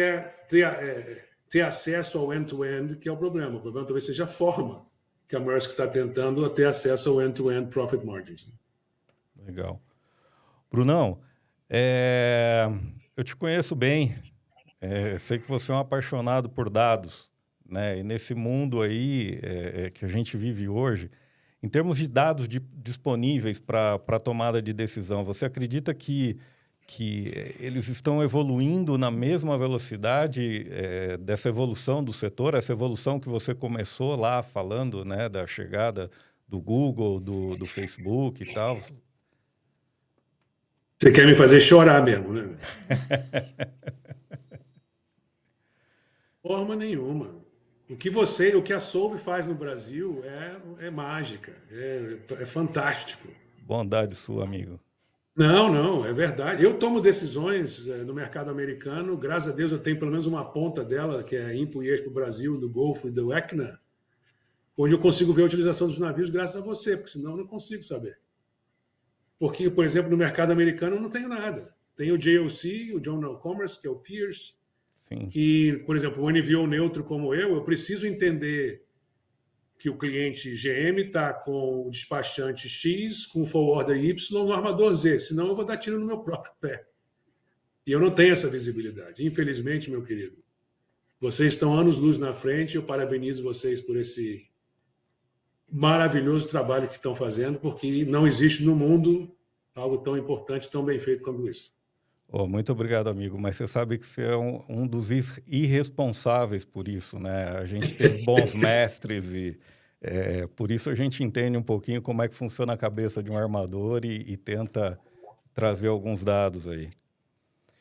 ter acesso ao end-to-end que é o problema. O problema talvez seja a forma que a Maersk está tentando ter acesso ao end-to-end profit margins. Legal. Brunão, eu te conheço bem, sei que você é um apaixonado por dados, né? E nesse mundo aí que a gente vive hoje, em termos de dados disponíveis para tomada de decisão, você acredita que eles estão evoluindo na mesma velocidade dessa evolução do setor, essa evolução que você começou lá falando, né, da chegada do Google, do Facebook e tal? Você quer me fazer chorar mesmo, né? Forma nenhuma. O que a Solve faz no Brasil é mágica, é fantástico. Bondade sua, amigo. Não, não, é verdade. Eu tomo decisões no mercado americano, graças a Deus eu tenho pelo menos uma ponta dela, que é Impo e Expo Brasil, do Golfo e do ECNA, onde eu consigo ver a utilização dos navios graças a você, porque senão eu não consigo saber. Porque, por exemplo, no mercado americano eu não tenho nada. Tem o JOC, o Journal of Commerce, que é o Peers, Sim. que, por exemplo, um NVO neutro como eu preciso entender que o cliente GM está com o despachante X, com o forwarder Y no armador Z, senão eu vou dar tiro no meu próprio pé. E eu não tenho essa visibilidade. Infelizmente, meu querido, vocês estão anos-luz na frente, eu parabenizo vocês por esse maravilhoso trabalho que estão fazendo, porque não existe no mundo algo tão importante, tão bem feito como isso. Oh, muito obrigado, amigo. Mas você sabe que você é um dos irresponsáveis por isso, né? A gente teve bons mestres e por isso a gente entende um pouquinho como é que funciona a cabeça de um armador e tenta trazer alguns dados aí.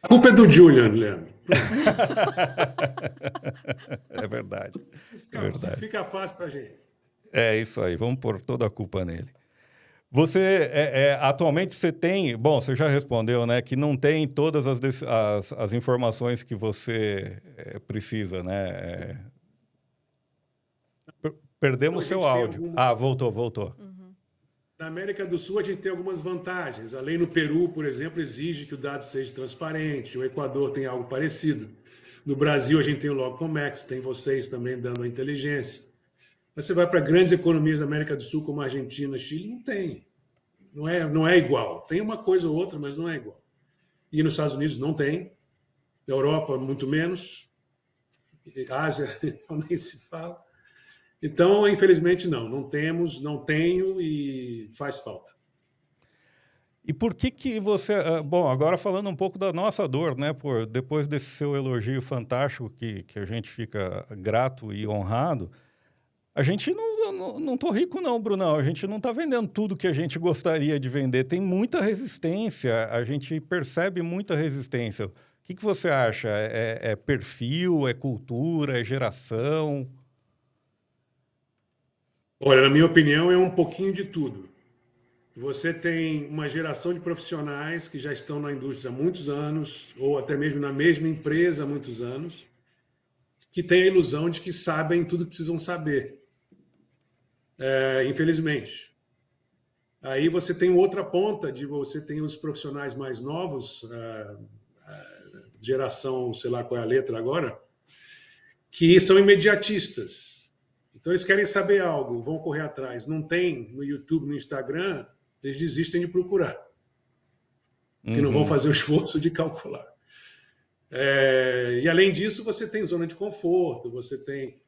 A culpa é do Julian, Leandro. É verdade. É verdade. Fica fácil para a gente. É isso aí, vamos pôr toda a culpa nele. Você, atualmente você tem, bom, você já respondeu, né, que não tem todas as informações que você precisa, né? Perdemos seu áudio. Ah, voltou. Na América do Sul, a gente tem algumas vantagens. A lei no Peru, por exemplo, exige que o dado seja transparente. O Equador tem algo parecido. No Brasil, a gente tem o Logcomex, tem vocês também dando a inteligência. Mas você vai para grandes economias da América do Sul, como a Argentina, Chile, não tem. Não é igual. Tem uma coisa ou outra, mas não é igual. E nos Estados Unidos não tem. Na Europa, muito menos. Ásia, nem se fala. Então, infelizmente, não temos, não tenho e faz falta. E por que você... Bom, agora falando um pouco da nossa dor, né? Depois desse seu elogio fantástico que a gente fica grato e honrado, a gente não tô rico não, Brunão. A gente não está vendendo tudo que a gente gostaria de vender. Tem muita resistência, a gente percebe muita resistência. O que você acha? É perfil, é cultura, é geração? Olha, na minha opinião, é um pouquinho de tudo. Você tem uma geração de profissionais que já estão na indústria há muitos anos, ou até mesmo na mesma empresa há muitos anos, que têm a ilusão de que sabem tudo que precisam saber. Infelizmente. Aí você tem outra ponta, você tem os profissionais mais novos, geração, sei lá qual é a letra agora, que são imediatistas. Então eles querem saber algo, vão correr atrás. Não tem no YouTube, no Instagram, eles desistem de procurar. Que não vão fazer o esforço de calcular. E além disso, você tem zona de conforto, você tem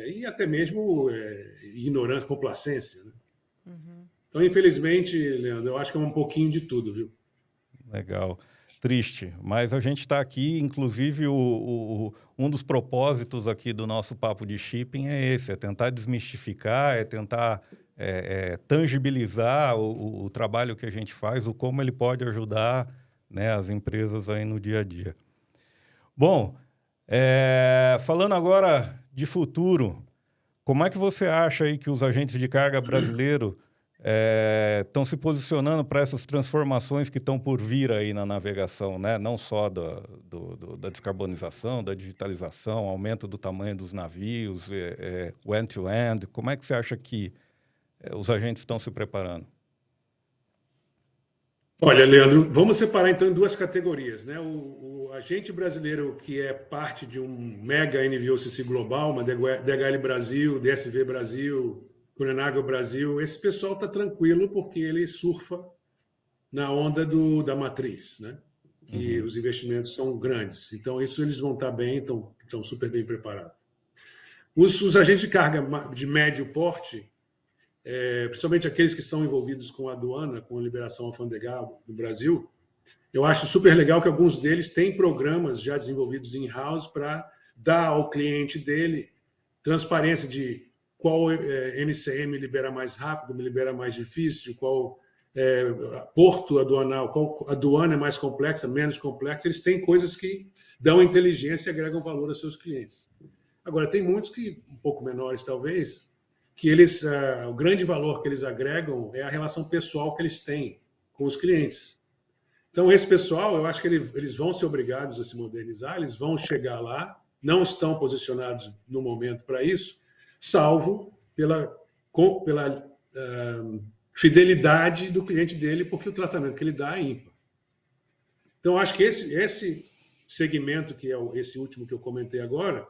e até mesmo ignorância, complacência. Né? Então, infelizmente, Leandro, eu acho que é um pouquinho de tudo, viu? Legal. Triste, mas a gente está aqui, inclusive um dos propósitos aqui do nosso Papo de Shipping é esse, é tentar desmistificar, é tentar tangibilizar o trabalho que a gente faz, o como ele pode ajudar, né, as empresas aí no dia a dia. Bom, falando agora de futuro, como é que você acha aí que os agentes de carga brasileiros estão se posicionando para essas transformações que estão por vir aí na navegação, né? Não só da descarbonização, da digitalização, aumento do tamanho dos navios, o end-to-end. Como é que você acha que os agentes estão se preparando? Olha, Leandro, vamos separar então em duas categorias, né? O agente brasileiro que é parte de um mega NVOCC global, uma DHL Brasil, DSV Brasil, Kuehne+Nagel Brasil, esse pessoal está tranquilo porque ele surfa na onda da matriz, né? Que os investimentos são grandes. Então, isso eles vão estar bem, estão super bem preparados. Os agentes de carga de médio porte, principalmente aqueles que estão envolvidos com a aduana, com a liberação alfandegária no Brasil, eu acho super legal que alguns deles têm programas já desenvolvidos in-house para dar ao cliente dele transparência de qual NCM libera mais rápido, me libera mais difícil, qual porto aduanal, qual aduana é mais complexa, menos complexa. Eles têm coisas que dão inteligência e agregam valor aos seus clientes. Agora, tem muitos que, um pouco menores talvez, que o grande valor que eles agregam é a relação pessoal que eles têm com os clientes. Então, esse pessoal, eu acho que eles vão ser obrigados a se modernizar, eles vão chegar lá, não estão posicionados no momento para isso, salvo pela fidelidade do cliente dele, porque o tratamento que ele dá é ímpar. Então, acho que esse segmento, que é esse último que eu comentei agora,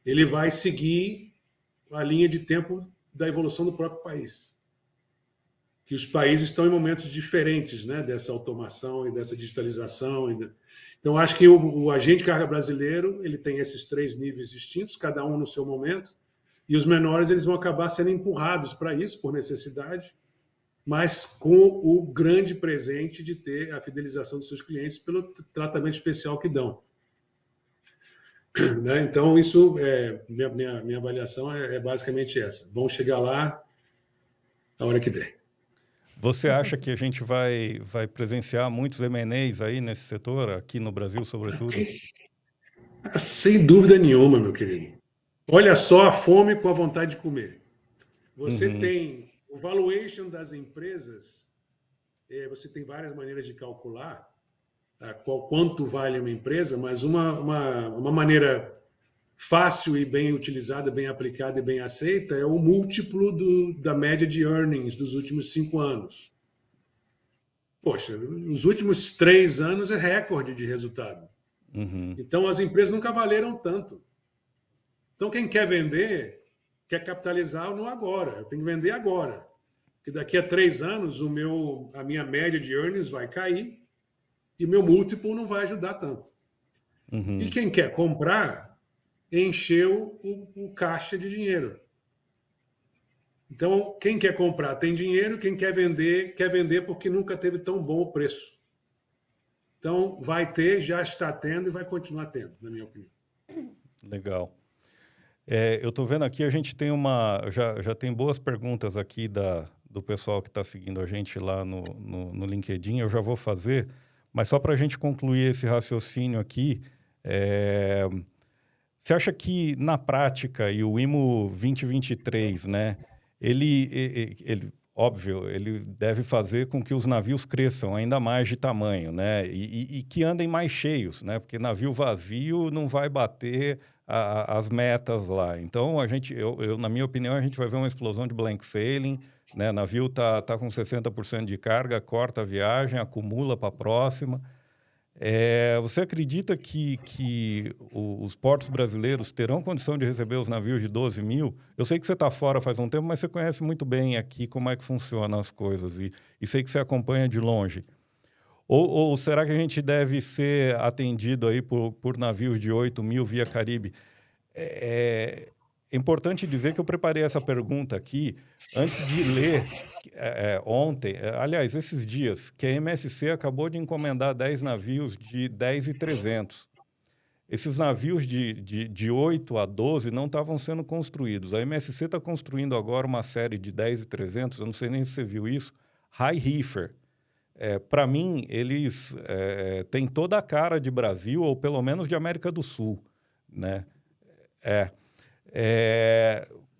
ele vai seguir a linha de tempo da evolução do próprio país. Que os países estão em momentos diferentes, né, dessa automação e dessa digitalização. Então, acho que o agente de carga brasileiro ele tem esses 3 níveis distintos, cada um no seu momento, e os menores eles vão acabar sendo empurrados para isso, por necessidade, mas com o grande presente de ter a fidelização dos seus clientes pelo tratamento especial que dão. Né? Então, isso minha avaliação é basicamente essa. Vão chegar lá a hora que der. Você acha que a gente vai presenciar muitos M&As aí nesse setor, aqui no Brasil, sobretudo? Sem dúvida nenhuma, meu querido. Olha só a fome com a vontade de comer. Você tem o valuation das empresas, você tem várias maneiras de calcular quanto vale uma empresa, mas uma maneira fácil e bem utilizada, bem aplicada e bem aceita é o múltiplo da média de earnings dos últimos 5 anos. Poxa, nos últimos 3 anos é recorde de resultado. Então, as empresas nunca valeram tanto. Então, quem quer vender, quer capitalizar no agora. Eu tenho que vender agora. Porque daqui a 3 anos, a minha média de earnings vai cair e o meu múltiplo não vai ajudar tanto. E quem quer comprar, encheu o caixa de dinheiro. Então, quem quer comprar tem dinheiro, quem quer vender porque nunca teve tão bom o preço. Então, vai ter, já está tendo e vai continuar tendo, na minha opinião. Legal. Eu estou vendo aqui, a gente tem já tem boas perguntas aqui do pessoal que está seguindo a gente lá no LinkedIn, eu já vou fazer, mas só para a gente concluir esse raciocínio aqui, você acha que na prática, e o IMO 2023, né, ele óbvio, ele deve fazer com que os navios cresçam ainda mais de tamanho, né, e que andem mais cheios, né, porque navio vazio não vai bater as metas lá. Então, na minha opinião, a gente vai ver uma explosão de blank sailing, né? Navio tá com 60% de carga, corta a viagem, acumula para a próxima. Você acredita que os portos brasileiros terão condição de receber os navios de 12 mil? Eu sei que você está fora faz um tempo, mas você conhece muito bem aqui como é que funcionam as coisas e sei que você acompanha de longe. Ou será que a gente deve ser atendido aí por navios de 8 mil via Caribe? É importante dizer que eu preparei essa pergunta aqui antes de ler ontem, aliás, esses dias, que a MSC acabou de encomendar 10 navios de 10.300. Esses navios de 8 a 12 não estavam sendo construídos. A MSC está construindo agora uma série de 10.300, eu não sei nem se você viu isso, High Reefer. Para mim, eles têm toda a cara de Brasil, ou pelo menos de América do Sul, né?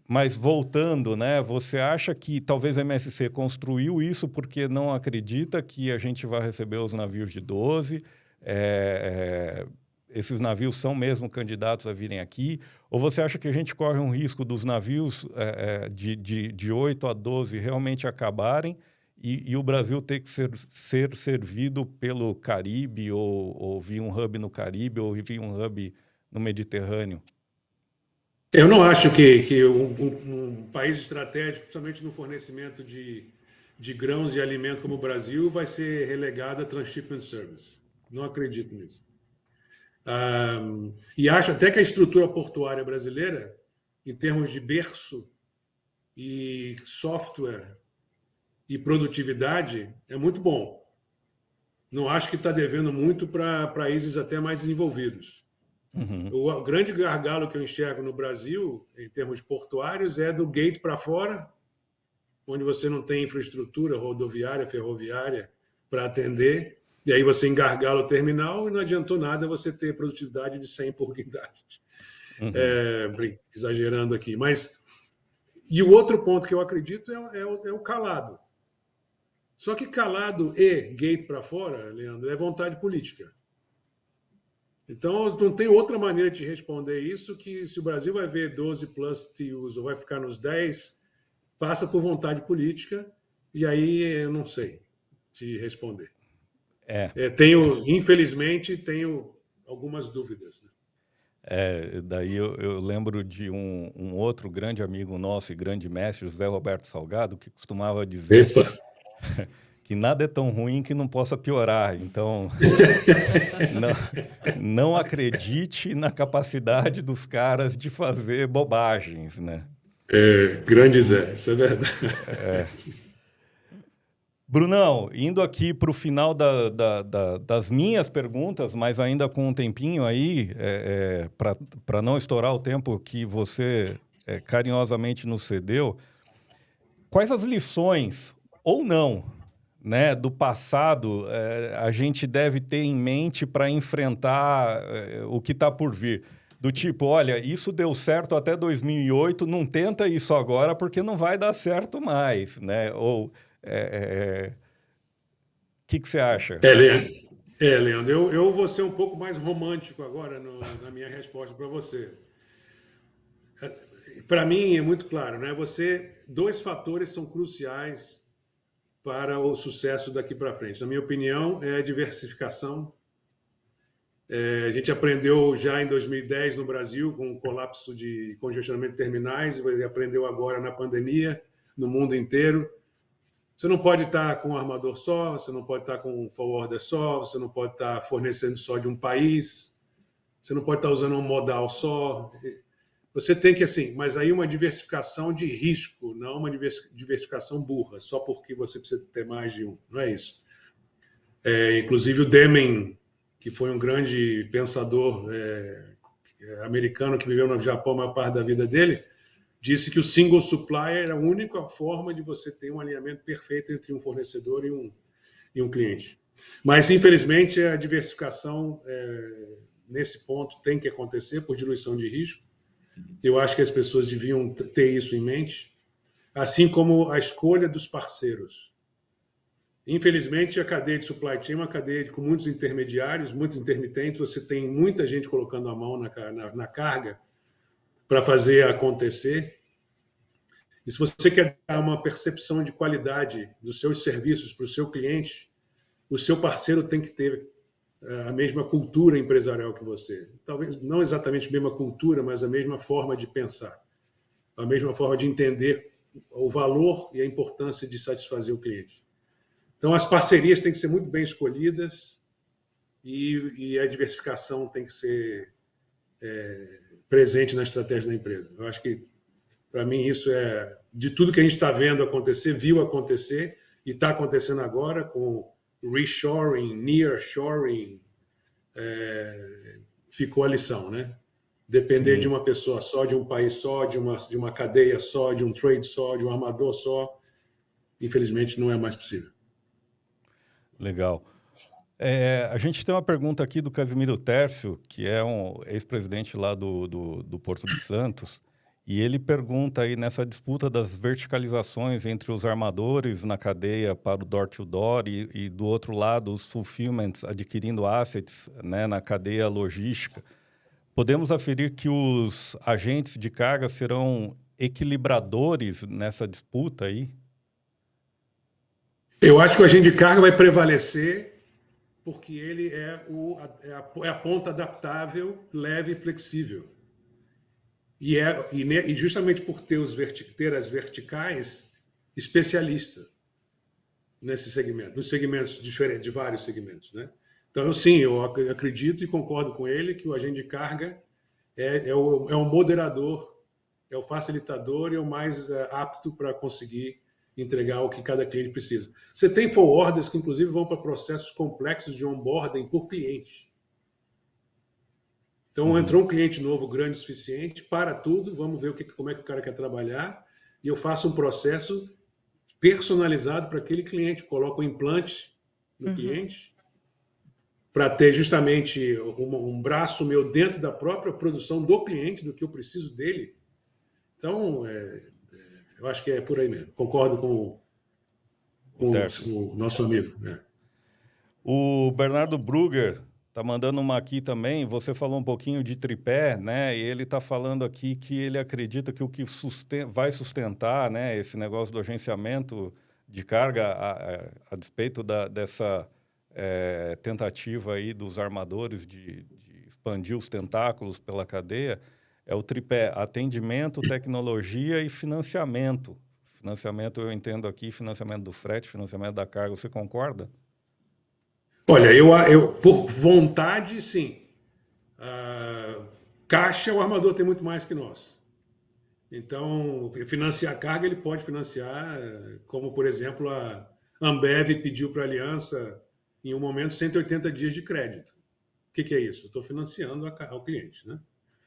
Mas voltando, né? Você acha que talvez a MSC construiu isso porque não acredita que a gente vai receber os navios de 12? Esses navios são mesmo candidatos a virem aqui? Ou você acha que a gente corre um risco dos navios de 8 a 12 realmente acabarem e o Brasil ter que ser servido pelo Caribe ou via um hub no Caribe ou via um hub no Mediterrâneo? Eu não acho que um país estratégico, principalmente no fornecimento de grãos e alimento como o Brasil, vai ser relegado a transshipment service. Não acredito nisso. E acho até que a estrutura portuária brasileira, em termos de berço e software e produtividade, é muito bom. Não acho que está devendo muito para países até mais desenvolvidos. O grande gargalo que eu enxergo no Brasil, em termos portuários, é do gate para fora, onde você não tem infraestrutura rodoviária, ferroviária para atender, e aí você engargala o terminal e não adiantou nada você ter produtividade de 100 por guindaste. Exagerando aqui. E o outro ponto que eu acredito é o calado. Só que calado e gate para fora, Leandro, é vontade política. Então, não tem outra maneira de responder isso que se o Brasil vai ver 12 plus TUs ou vai ficar nos 10, passa por vontade política, e aí eu não sei te responder. Infelizmente, tenho algumas dúvidas. Né? Daí eu lembro de um outro grande amigo nosso e grande mestre, José Roberto Salgado, que costumava dizer que nada é tão ruim que não possa piorar. Então, não acredite na capacidade dos caras de fazer bobagens, né? Grande Zé, isso é verdade. Brunão, indo aqui para o final das minhas perguntas, mas ainda com um tempinho aí, para não estourar o tempo que você carinhosamente nos cedeu, quais as lições, ou não, né, do passado a gente deve ter em mente para enfrentar o que está por vir? Do tipo, olha, isso deu certo até 2008, não tenta isso agora porque não vai dar certo mais, né? Ou... O que você acha? Leandro, eu vou ser um pouco mais romântico agora na minha resposta para você. Para mim é muito claro, né? Dois fatores são cruciais para o sucesso daqui para frente. Na minha opinião, é a diversificação. A gente aprendeu já em 2010 no Brasil com o colapso de congestionamento de terminais e aprendeu agora na pandemia no mundo inteiro. Você não pode estar com um armador só, você não pode estar com um forwarder só, você não pode estar fornecendo só de um país, você não pode estar usando um modal só. Você tem que, assim, mas aí uma diversificação de risco, não uma diversificação burra, só porque você precisa ter mais de um. Não é isso. Inclusive o Deming, que foi um grande pensador americano que viveu no Japão a maior parte da vida dele, disse que o single supplier era a única forma de você ter um alinhamento perfeito entre um fornecedor e um cliente. Mas, infelizmente, a diversificação nesse ponto tem que acontecer por diluição de risco. Eu acho que as pessoas deviam ter isso em mente, assim como a escolha dos parceiros. Infelizmente, a cadeia de supply chain é uma cadeia com muitos intermediários, muitos intermitentes. Você tem muita gente colocando a mão na carga para fazer acontecer. E se você quer dar uma percepção de qualidade dos seus serviços para o seu cliente, o seu parceiro tem que ter a mesma cultura empresarial que você. Talvez não exatamente a mesma cultura, mas a mesma forma de pensar, a mesma forma de entender o valor e a importância de satisfazer o cliente. Então, as parcerias têm que ser muito bem escolhidas e a diversificação tem que ser presente na estratégia da empresa. Eu acho que, para mim, isso é de tudo que a gente está vendo acontecer, viu acontecer e está acontecendo agora com reshoring, nearshoring, ficou a lição, né? Depender Sim. de uma pessoa só, de um país só, de uma cadeia só, de um trade só, de um armador só, infelizmente não é mais possível. Legal. A gente tem uma pergunta aqui do Casimiro Tércio, que é um ex-presidente lá do Porto de Santos, e ele pergunta aí nessa disputa das verticalizações entre os armadores na cadeia para o door-to-door e do outro lado os fulfillments adquirindo assets, né, na cadeia logística. Podemos aferir que os agentes de carga serão equilibradores nessa disputa aí? Eu acho que o agente de carga vai prevalecer porque ele é a ponta adaptável, leve e flexível. E justamente por ter as verticais, especialista nesse segmento, nos segmentos diferentes, de vários segmentos, né? Então, sim, eu acredito e concordo com ele que o agente de carga é o moderador, é o facilitador e é o mais apto para conseguir entregar o que cada cliente precisa. Você tem forwarders que, inclusive, vão para processos complexos de onboarding por cliente. Então, entrou um cliente novo, grande o suficiente, para tudo, vamos ver como é que o cara quer trabalhar, e eu faço um processo personalizado para aquele cliente. Coloco um implante no cliente, para ter justamente um braço meu dentro da própria produção do cliente, do que eu preciso dele. Então, eu acho que é por aí mesmo. Concordo com com o nosso amigo. Né? O Bernardo Brugger está mandando uma aqui também. Você falou um pouquinho de tripé, né? E ele está falando aqui que ele acredita que o que vai sustentar, né, esse negócio do agenciamento de carga, a despeito dessa tentativa aí dos armadores de expandir os tentáculos pela cadeia, é o tripé: atendimento, tecnologia e financiamento. Financiamento, eu entendo aqui, financiamento do frete, financiamento da carga. Você concorda? Olha, eu por vontade, sim. Caixa, o armador tem muito mais que nós. Então, financiar carga, ele pode financiar, como, por exemplo, a Ambev pediu para a Aliança, em um momento, 180 dias de crédito. O que é isso? Estou financiando ao cliente, né?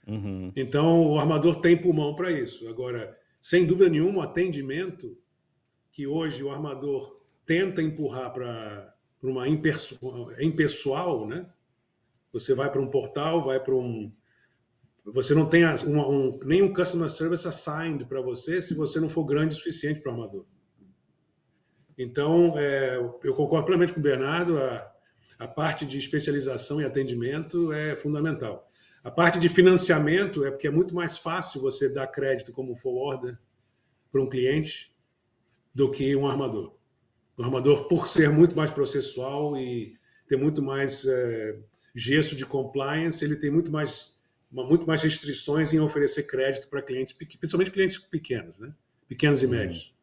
Uhum. Então, o armador tem pulmão para isso. Agora, sem dúvida nenhuma, o atendimento que hoje o armador tenta empurrar para uma impessoal, né? Você vai para um portal, vai para um... Você não tem nenhum customer service assigned para você se você não for grande o suficiente para o armador. Então, eu concordo plenamente com o Bernardo, a parte de especialização e atendimento é fundamental. A parte de financiamento é porque é muito mais fácil você dar crédito como forwarder para um cliente do que um armador. O armador, por ser muito mais processual e ter muito mais gesso de compliance, ele tem muito mais restrições em oferecer crédito para clientes, principalmente clientes pequenos, né? Pequenos e médios.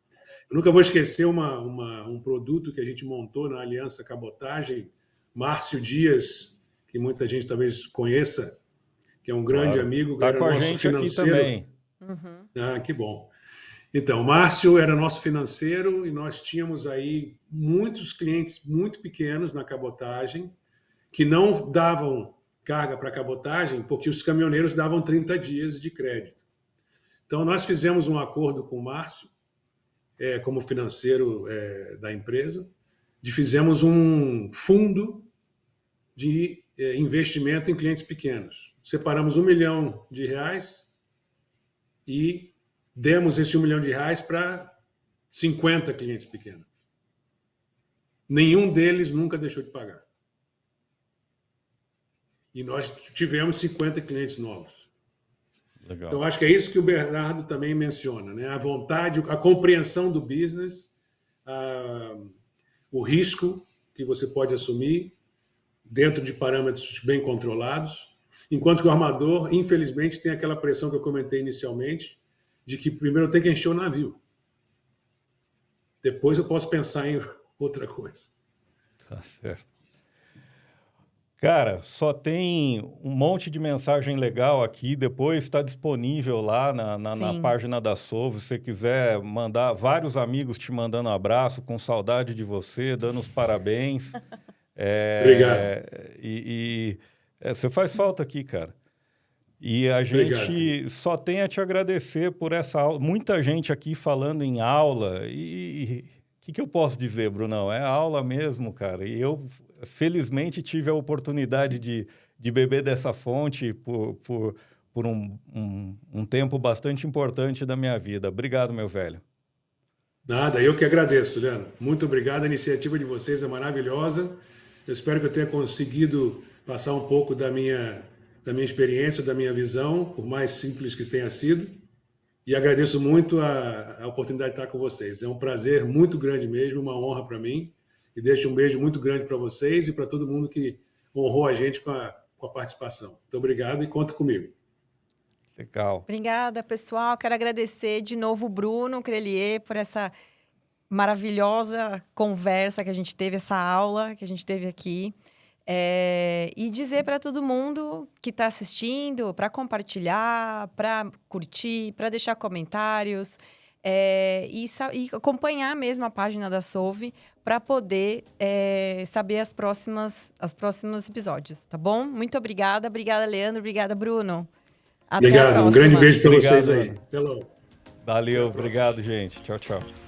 Eu nunca vou esquecer um produto que a gente montou na Aliança Cabotagem, Márcio Dias, que muita gente talvez conheça, que é um grande amigo, Tá era com a nosso gente aqui financeiro. também. Uhum. Ah, que bom. Então, o Márcio era nosso financeiro e nós tínhamos aí muitos clientes muito pequenos na cabotagem que não davam carga para cabotagem porque os caminhoneiros davam 30 dias de crédito. Então, nós fizemos um acordo com o Márcio, como financeiro da empresa, fizemos um fundo de investimento em clientes pequenos. Separamos R$1 milhão e demos esse R$1 milhão para 50 clientes pequenos. Nenhum deles nunca deixou de pagar. E nós tivemos 50 clientes novos. Legal. Então, acho que é isso que o Bernardo também menciona, né? A vontade, a compreensão do business, o risco que você pode assumir dentro de parâmetros bem controlados, enquanto que o armador, infelizmente, tem aquela pressão que eu comentei inicialmente, de que primeiro eu tenho que encher o navio. Depois eu posso pensar em outra coisa. Tá certo. Cara, só tem um monte de mensagem legal aqui. Depois está disponível lá na página da Solve. Se você quiser mandar, vários amigos te mandando um abraço, com saudade de você, dando os parabéns. Obrigado. Você faz falta aqui, cara. E a gente só tem a te agradecer por essa aula. Muita gente aqui falando em aula. E o que eu posso dizer, Brunão? É aula mesmo, cara. E eu, felizmente, tive a oportunidade de beber dessa fonte por um tempo bastante importante da minha vida. Obrigado, meu velho. Nada, eu que agradeço, Leandro. Muito obrigado. A iniciativa de vocês é maravilhosa. Eu espero que eu tenha conseguido passar um pouco da minha experiência, da minha visão, por mais simples que tenha sido. E agradeço muito a oportunidade de estar com vocês. É um prazer muito grande mesmo, uma honra para mim. E deixo um beijo muito grande para vocês e para todo mundo que honrou a gente com a participação. Muito obrigado e conta comigo. Legal. Obrigada, pessoal. Quero agradecer de novo o Bruno Crelier por essa maravilhosa conversa que a gente teve, essa aula que a gente teve aqui. E dizer para todo mundo que está assistindo, para compartilhar, para curtir, para deixar comentários e acompanhar mesmo a página da Solve para poder saber os próximos episódios, tá bom? Muito obrigada. Obrigada, Leandro. Obrigada, Bruno. Até a Obrigado. próxima. Um grande beijo para Obrigado, vocês aí. Ana. Até logo. Valeu, Até a próxima. obrigado, gente. Tchau, tchau.